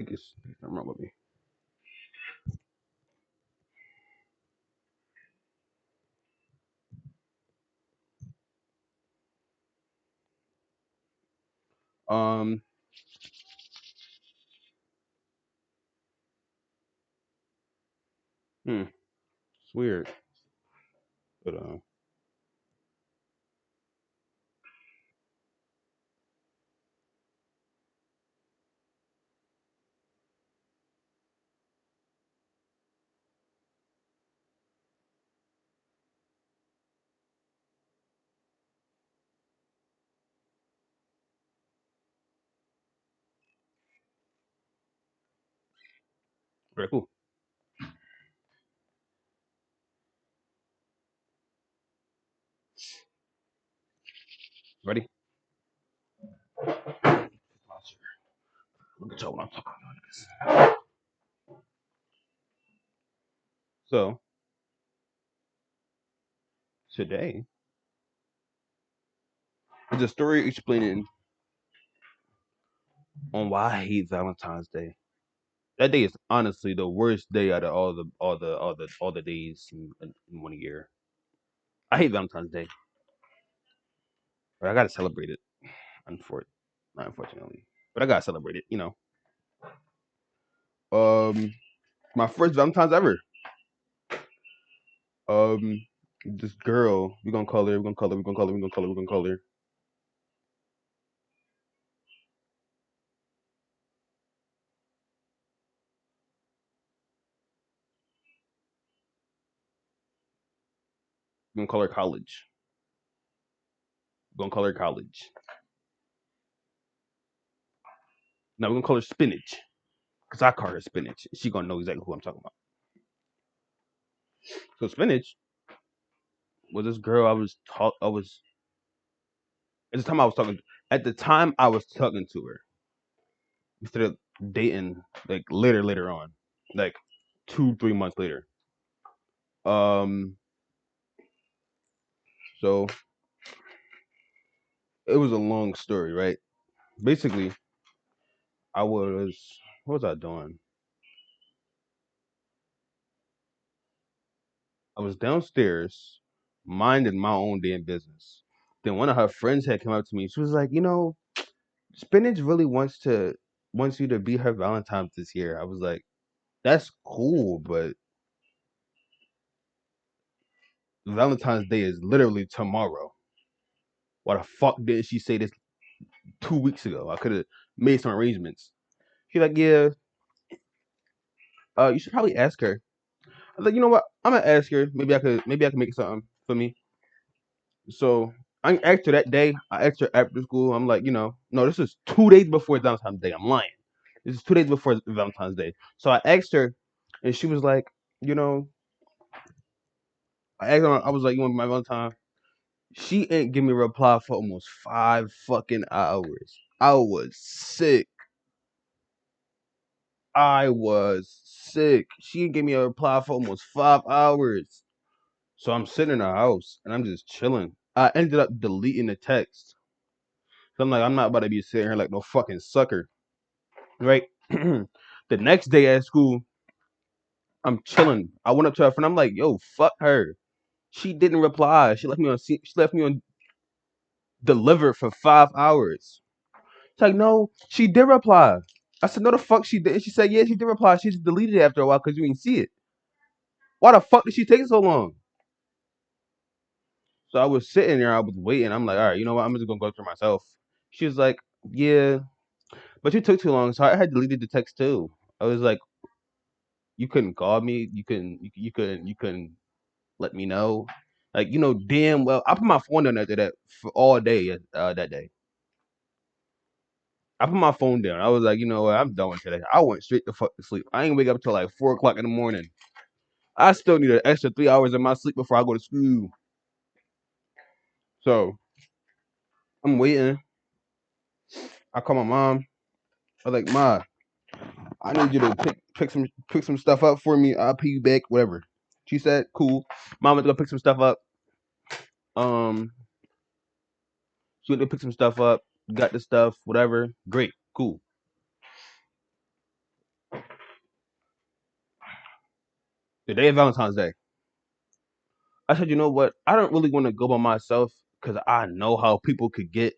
think it's something wrong with me. Um, it's weird, but very cool. Ready? Look at y'all when I'm talking about this. So today is a story explaining on why I hate Valentine's Day. That day is honestly the worst day out of all the days in 1 year. I hate Valentine's Day, but I gotta celebrate it. Not unfortunately, but I gotta celebrate it. Um, my first Valentine's ever. Um, this girl, we're gonna call her. We're gonna call her. We're gonna call her. We're gonna call her. We're gonna call her. We're gonna call her College. We're gonna call her College. Now we're gonna call her Spinach, cause I call her Spinach. She gonna know exactly who I'm talking about. So Spinach was this girl I was at the time I was talking. At the time I was talking to her. We started dating like later on, like 2 3 months later. Um, so it was a long story, right? Basically, I was what was I doing? I was downstairs minding my own damn business. Then one of her friends had come up to me. She was like, Spinach really wants you to be her Valentine's this year. I was like, that's cool, but Valentine's Day is literally tomorrow. Why the fuck didn't she say this 2 weeks ago? I could have made some arrangements. She's like, yeah, you should probably ask her. I was like, you know what? I'm gonna ask her. Maybe I could make something for me. So I asked her that day. I asked her after school. I'm like, no, this is 2 days before Valentine's Day. I'm lying. This is 2 days before Valentine's Day. So I asked her, and she was like, you know, I asked her. I was like, you want my Valentine? She ain't give me a reply for almost 5 fucking hours. I was sick. I was sick. She didn't give me a reply for almost 5 hours. So I'm sitting in the house and I'm just chilling. I ended up deleting the text. So I'm like, I'm not about to be sitting here like no fucking sucker. Right? The next day at school, I'm chilling. I went up to her friend. I'm like, yo, fuck her. She didn't reply. She left me on delivered for 5 hours. It's like, no, she did reply. I said, no, the fuck she did. She said, yeah, she did reply. She just deleted it after a while because you didn't see it. Why the fuck did she take so long? So I was sitting there, I was waiting. I'm like, all right, you know what? I'm just gonna go through myself. She was like, yeah, but you took too long, so I had deleted the text too. I was like, you couldn't call me, you couldn't let me know. Like, damn well, I put my phone down after that for all day that day. I put my phone down. I was like, you know what? I'm done with today. I went straight to fuck to sleep. I ain't wake up till like 4 o'clock in the morning. I still need an extra 3 hours of my sleep before I go to school. So I'm waiting. I call my mom. I was like, Ma, I need you to pick some stuff up for me. I'll pay you back, whatever. She said, cool. Mom went to go pick some stuff up. Um, she went to pick some stuff up, got the stuff, whatever. Great, cool. The day of Valentine's Day. I said, you know what? I don't really want to go by myself because I know how people could get.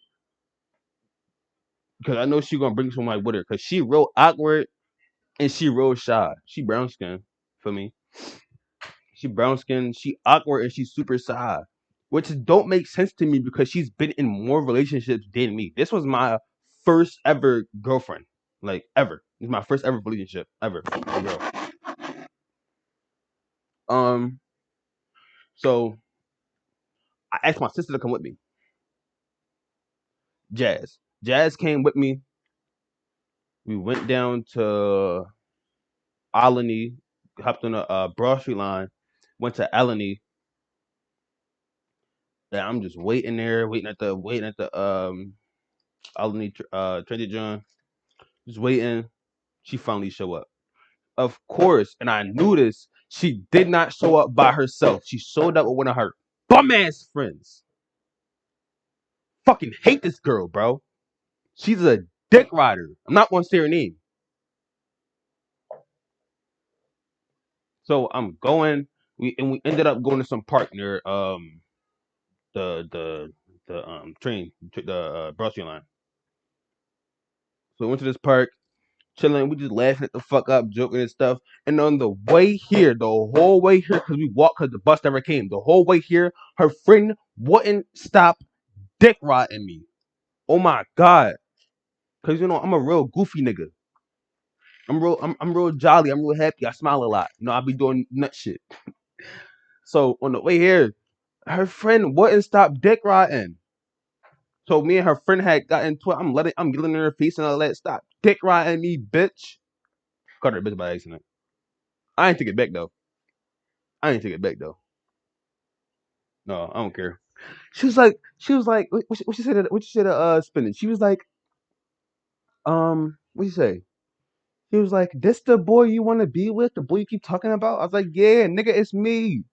Because I know she gonna bring somebody with her. Because she real awkward and she real shy. She brown skin for me. She brown skin. She awkward and she's super shy, which don't make sense to me because she's been in more relationships than me. This was my first ever girlfriend, like ever. It's my first ever relationship ever. A girl. Um. So I asked my sister to come with me. Jazz. Jazz came with me. We went down to Alany, hopped on a Broad Street line, went to Alany. And I'm just waiting there, waiting at the Alany Trinity John, just waiting. She finally show up. Of course, and I knew this. She did not show up by herself. She showed up with one of her bum ass friends. Fucking hate this girl, bro. She's a dick rider. I'm not gonna say her name. So I'm going. We ended up going to some park near the the the train the Broad Street line. So we went to this park, chilling. We just laughing at the fuck up, joking and stuff. And on the way here, the whole way here, because we walked, because the bus never came. The whole way here, her friend wouldn't stop dick riding me. Oh my god, because you know I'm a real goofy nigga. I'm real jolly. I'm real happy. I smile a lot. You know I be doing nut shit. So on the way here, her friend wouldn't stop dick riding. So me and her friend had got into it. I'm yelling in her face and all that. Stop dick riding me, bitch. Called her a bitch by accident. I ain't take it back though. I ain't take it back though. No, I don't care. She was like, what she said? What she said? Spinning. She was like, what you say? He was like, this the boy you want to be with? The boy you keep talking about? I was like, yeah, nigga, it's me.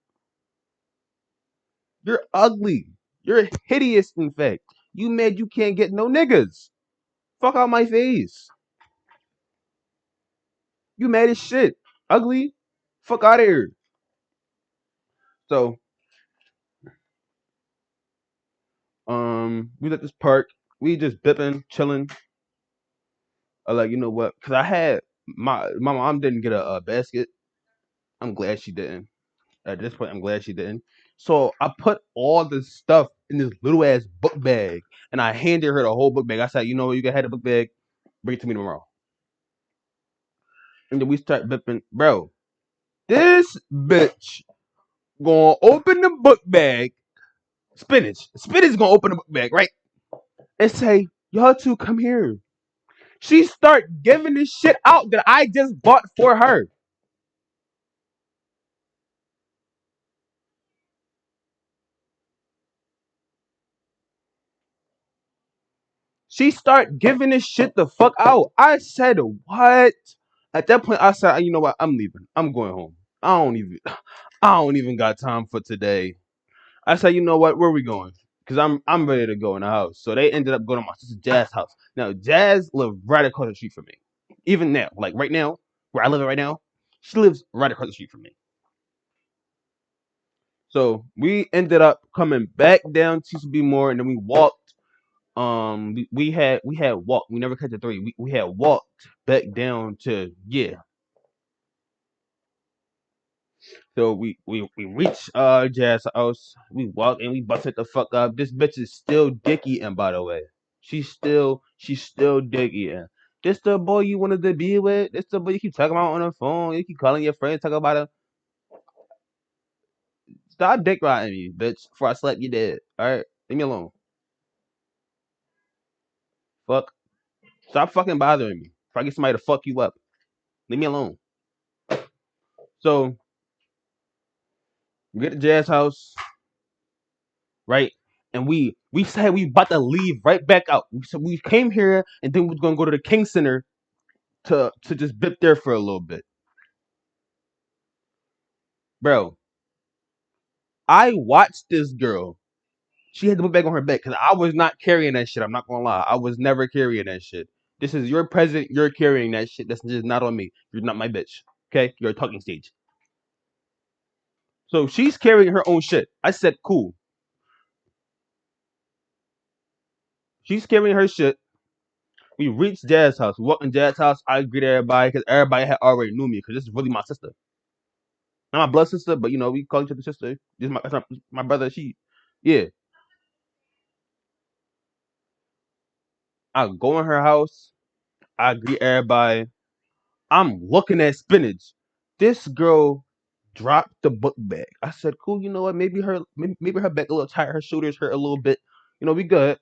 You're ugly. You're hideous. In fact, you mad you can't get no niggas. Fuck out my face. You mad as shit. Ugly. Fuck out of here. So, we was at this park. We just bipping, chilling. I like, you know what? Cause I had my mom didn't get a basket. I'm glad she didn't. At this point, I'm glad she didn't. So I put all this stuff in this little ass book bag, and I handed her the whole book bag. I said, you know what? You can have the book bag. Bring it to me tomorrow. And then we start bipping, bro. This bitch gonna open the book bag. Spinach. Spinach gonna open the book bag, right? And say, y'all two come here. She start giving this shit out that I just bought for her. She start giving this shit the fuck out. I said, what? At that point, I said, you know what? I'm leaving. I'm going home. I don't even got time for today. I said, you know what? Where are we going? Because I'm ready to go in the house. So they ended up going to my sister Jazz's house. Now Jazz lived right across the street from me. Even now, like right now, where I live right now, she lives right across the street from me. So we ended up coming back down to be more, and then we walked. We had walked. We never cut the three. We had walked back down to yeah. So we reached Jazz house. We walked and we busted the fuck up. This bitch is still dick eating, by the way. She's still dick eating. This the boy you wanted to be with. This the boy you keep talking about on the phone. You keep calling your friends, talking about him. Stop dick riding me, bitch. Before I slap you dead. All right, leave me alone. Fuck. Stop fucking bothering me. If I get somebody to fuck you up, leave me alone. So we get to Jazz house, right? And we said we about to leave right back out. So we came here and then we was gonna go to the King Center to just bip there for a little bit. Bro, I watched this girl. She had the book bag on her back because I was not carrying that shit. I'm not gonna lie. I was never carrying that shit. This is your present. You're carrying that shit. That's just not on me. You're not my bitch. Okay? You're a talking stage. So she's carrying her own shit. I said, cool. She's carrying her shit. We reached Jazz house. We walked in Jazz house. I greeted everybody because everybody had already knew me because this is really my sister. Not my blood sister, but we call each other sister. This is my brother. Yeah. I go in her house. I greet everybody. I'm looking at spinach. This girl dropped the book bag. I said, cool. You know what? Maybe her back a little tight. Her shoulders hurt a little bit. We good.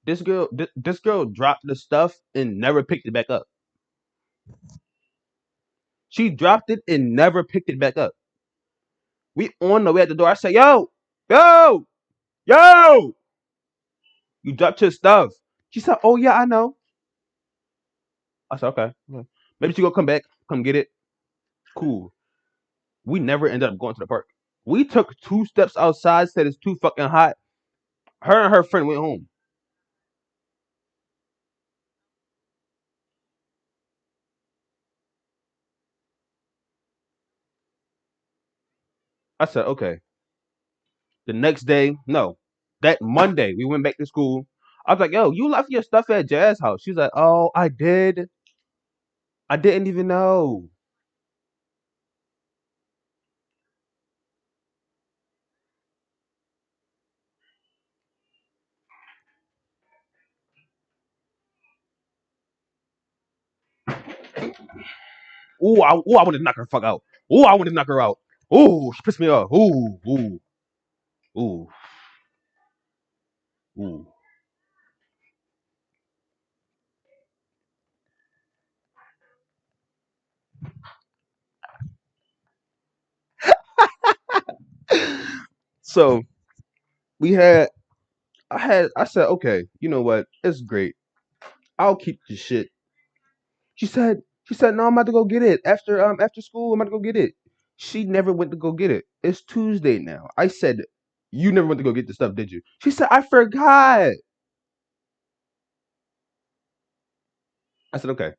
This girl dropped the stuff and never picked it back up. She dropped it and never picked it back up. We on the way at the door. I said, yo, yo, you dropped your stuff. She said, oh yeah, I know. I said, okay. Maybe she gonna come back, come get it. Cool. We never ended up going to the park. We took 2 steps outside, said it's too fucking hot. Her and her friend went home. I said, okay. The next day, no. That Monday, we went back to school. I was like, yo, you left your stuff at Jazz house. She's like, oh, I did. I didn't even know. I wanted to knock her fuck out. Ooh, I wanted to knock her out. Ooh, she pissed me off. Ooh, ooh. So we had, I said, okay, you know what? It's great. I'll keep the shit. She said, no, I'm about to go get it after school. I'm about to go get it. She never went to go get it. It's Tuesday now. I said, you never went to go get the stuff, did you? She said, I forgot. I said, okay.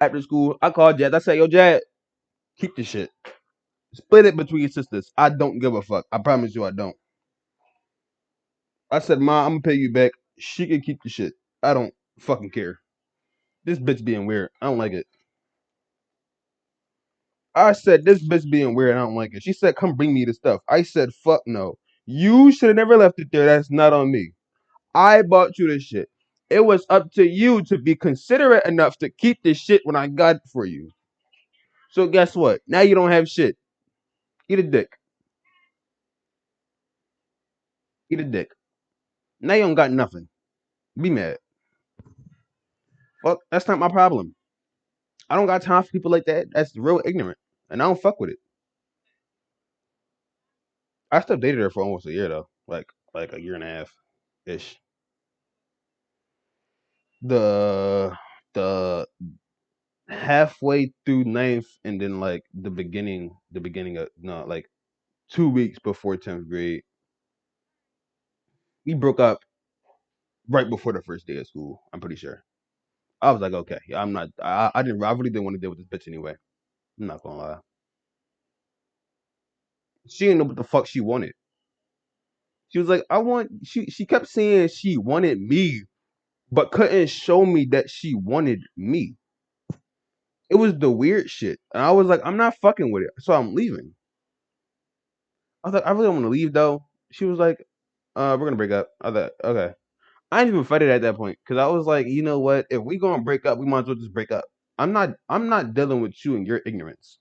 After school, I called Jad. I said, yo, Jad, keep the shit. Split it between your sisters. I don't give a fuck. I promise you, I don't. I said, Ma, I'm gonna pay you back. She can keep the shit. I don't fucking care. This bitch being weird. I don't like it. I said, this bitch being weird. I don't like it. She said, come bring me the stuff. I said, fuck no. You should have never left it there. That's not on me. I bought you this shit. It was up to you to be considerate enough to keep this shit when I got it for you. So guess what? Now you don't have shit. Eat a dick. Eat a dick. Now you don't got nothing. Be mad. Fuck, that's not my problem. I don't got time for people like that. That's real ignorant. And I don't fuck with it. I still dated her for almost a year though. Like a year and a half ish. The the halfway through ninth and then like the beginning of no, like 2 weeks before 10th grade. We broke up right before the first day of school, I'm pretty sure. I was like, okay, yeah, I'm not I really didn't want to deal with this bitch anyway. I'm not gonna lie. She didn't know what the fuck she wanted. She was like, she kept saying she wanted me, but couldn't show me that she wanted me. It was the weird shit. And I was like, I'm not fucking with it. So I'm leaving. I was like, I really don't want to leave though. She was like, we're gonna break up. I was like, okay. I didn't even fight it at that point. Cause I was like, you know what? If we gonna break up, we might as well just break up. I'm not dealing with you and your ignorance.